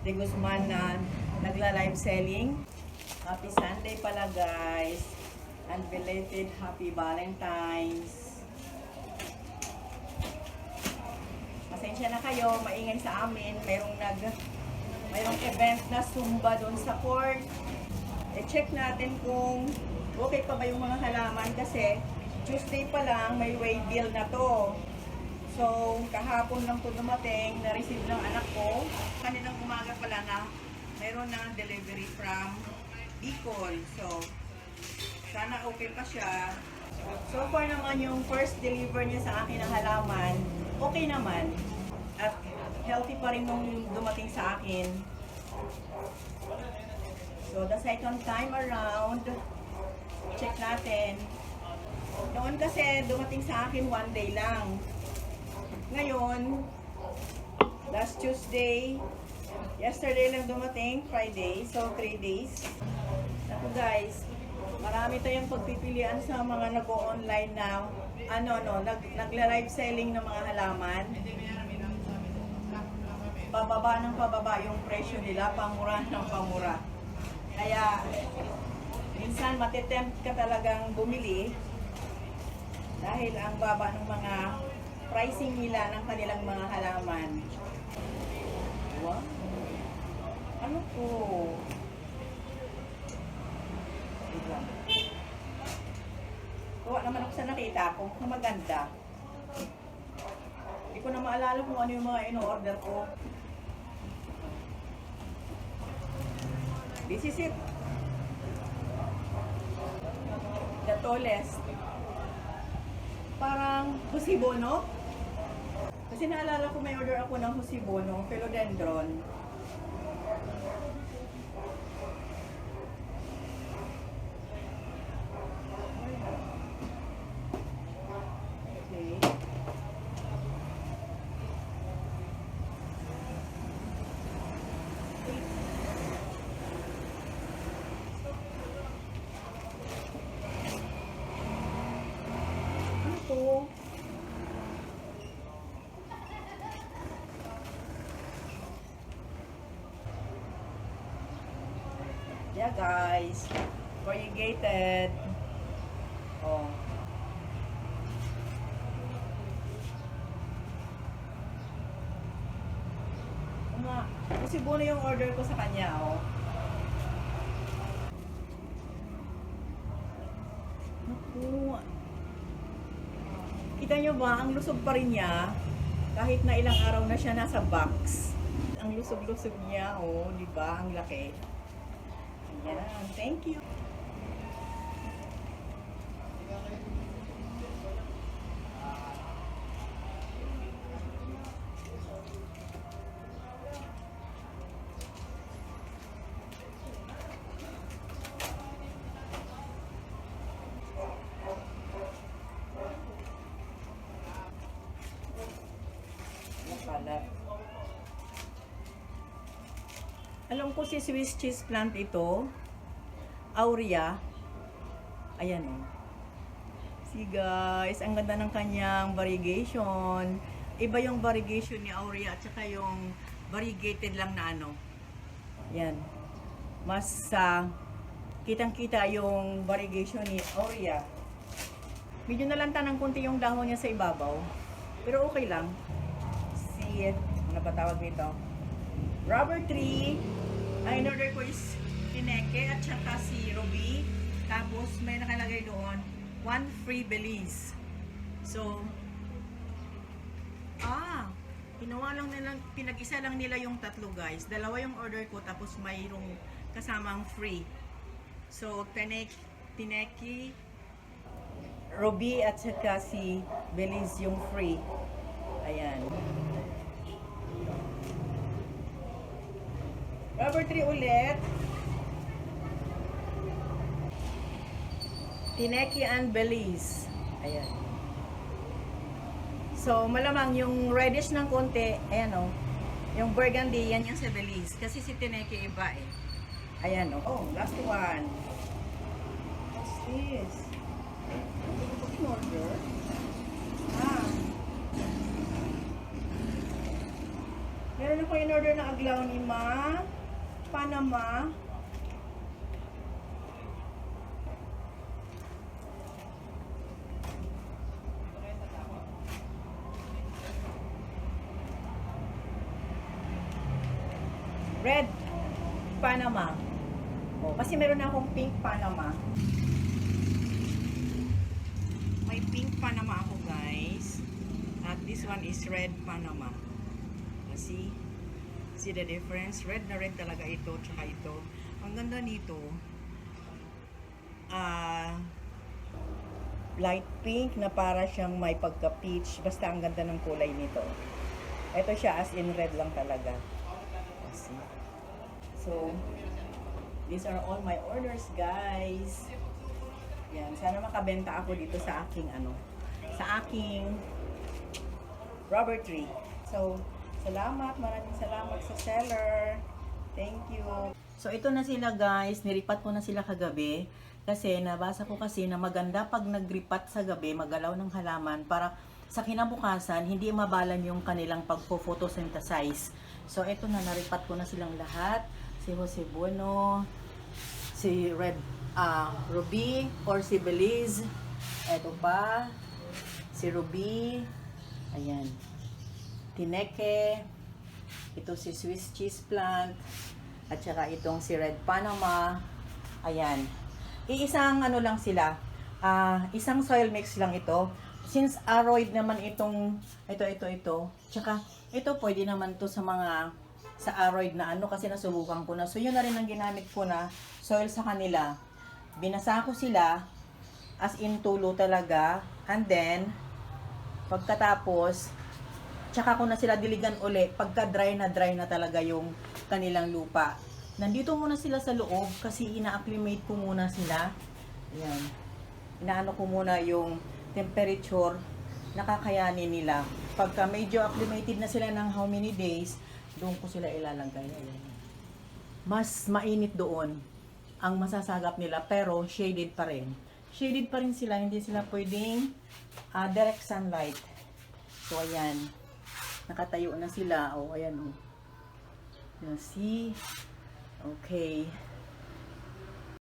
de Guzman na nagla-live selling. Happy Sunday pala guys. And belated Happy Valentine's. Pasensya na kayo, maingay sa amin. Mayroong event na Zumba doon sa court. I-check natin kung okay pa ba yung mga halaman kasi Tuesday pa lang may way bill na to. So, kahapon lang to dumating, na-receive ng anak ko. Kaninang umaga pala na mayroon na delivery from Bicol. So, sana okay pa siya. So far naman yung first deliver niya sa akin ng halaman, okay naman. At healthy pa rin nung dumating sa akin. So, the second time around, check natin. Noon kasi dumating sa akin one day lang. Ngayon, last Tuesday, yesterday lang dumating, Friday, so 3 days. Ako guys, marami tayong pagpipilian sa mga nag-o-online na nagla-live selling ng mga halaman. Pababa ng pababa yung presyo nila, pamura ng pamura. Kaya, minsan matitempt ka talagang bumili dahil ang baba ng mga pricing nila ng kanilang mga halaman. Wow! Ano po? Kuha naman ako sa nakita ko kung maganda. Hindi ko na maalala kung ano yung mga ino-order ko. This is it. The tallest. Parang Husibono. Kasi naalala ko may order ako ng Husibono, philodendron. Okay. Ano to? Yeah guys, variegated. Oh. Kasi buo na yung order ko sa kanya, oh. Naku. Kita nyo ba, ang lusog pa rin niya kahit na ilang araw na siya nasa box. Ang lusog-lusog niya, oh, di ba? Ang laki. Ayan, thank you. Alam ko si Swiss cheese plant ito, Aurea. Ayan o. See guys, ang ganda ng kanyang variegation. Iba yung variegation ni Aurea at saka yung variegated lang na ano. Yan. Mas kitang-kita yung variegation ni Aurea. Medyo nalanta ng kunti yung dahon niya sa ibabaw. Pero okay lang. See it. Ano ba tawag nito? Rubber tree. Ang in-order ko is Tineke at saka si Ruby. Tapos may nakalagay doon, 1 free Belize. So, pinag-isa lang nila yung tatlo guys. Dalawa yung order ko tapos mayroong kasamang free. So, Tineke, Ruby at saka si Belize yung free. Ayan. Rubber tree ulit. Tineke and Belize. Ayan. So, malamang yung reddish ng konti, ayan o. Yung burgundy, yan yung sa Belize. Kasi si Tineke iba eh. Ayan o. Oh, last one. What's this? Order? Meron ako in-order na aglaw ni Ma. Panama. Red Panama. Oh, kasi meron na akong pink Panama. May pink Panama ako, guys. At this one is red Panama. See? See the difference? Red na red talaga ito, tsaka ito. Ang ganda nito. Light pink na para siyang may pagka-peach. Basta ang ganda ng kulay nito. Ito siya as in red lang talaga. See? So, these are all my orders, guys. Yan, sana makabenta ako dito sa aking sa aking rubber tree. So, salamat, maraming salamat sa seller. Thank you. So, ito na sila, guys. Niripat ko na sila kagabi. Kasi, nabasa ko kasi na maganda pag nagripat sa gabi, magalaw ng halaman para sa kinabukasan, hindi mabalan yung kanilang pagpo-photosynthesize. So, ito na, naripat ko na silang lahat. Si Jose Bueno, si Ruby, or si Belize. Ito pa, si Ruby. Ayan. Tineke. Ito si Swiss cheese plant. At saka itong si Red Panama. Ayan. Iisang lang sila. Isang soil mix lang ito. Since aroid naman itong ito. Tsaka ito pwede naman to sa mga sa aroid na kasi nasubukan ko na. So yun na rin ang ginamit ko na soil sa kanila. Binasa ko sila as in tulo talaga. And then pagkatapos tsaka ko na sila diligan uli pagka dry na talaga yung kanilang lupa. Nandito muna sila sa loob kasi ina-acclimate ko muna sila. Ayan. Inaano ko muna yung temperature na kakayanin nila. Pagka medyo acclimated na sila ng how many days, doon ko sila ilalagay. Ayan. Mas mainit doon ang masasagap nila pero shaded pa rin. Shaded pa rin sila, hindi sila pwedeng direct sunlight. So ayan. Nakatayo na sila. Oh, ayan oh. You see? Okay.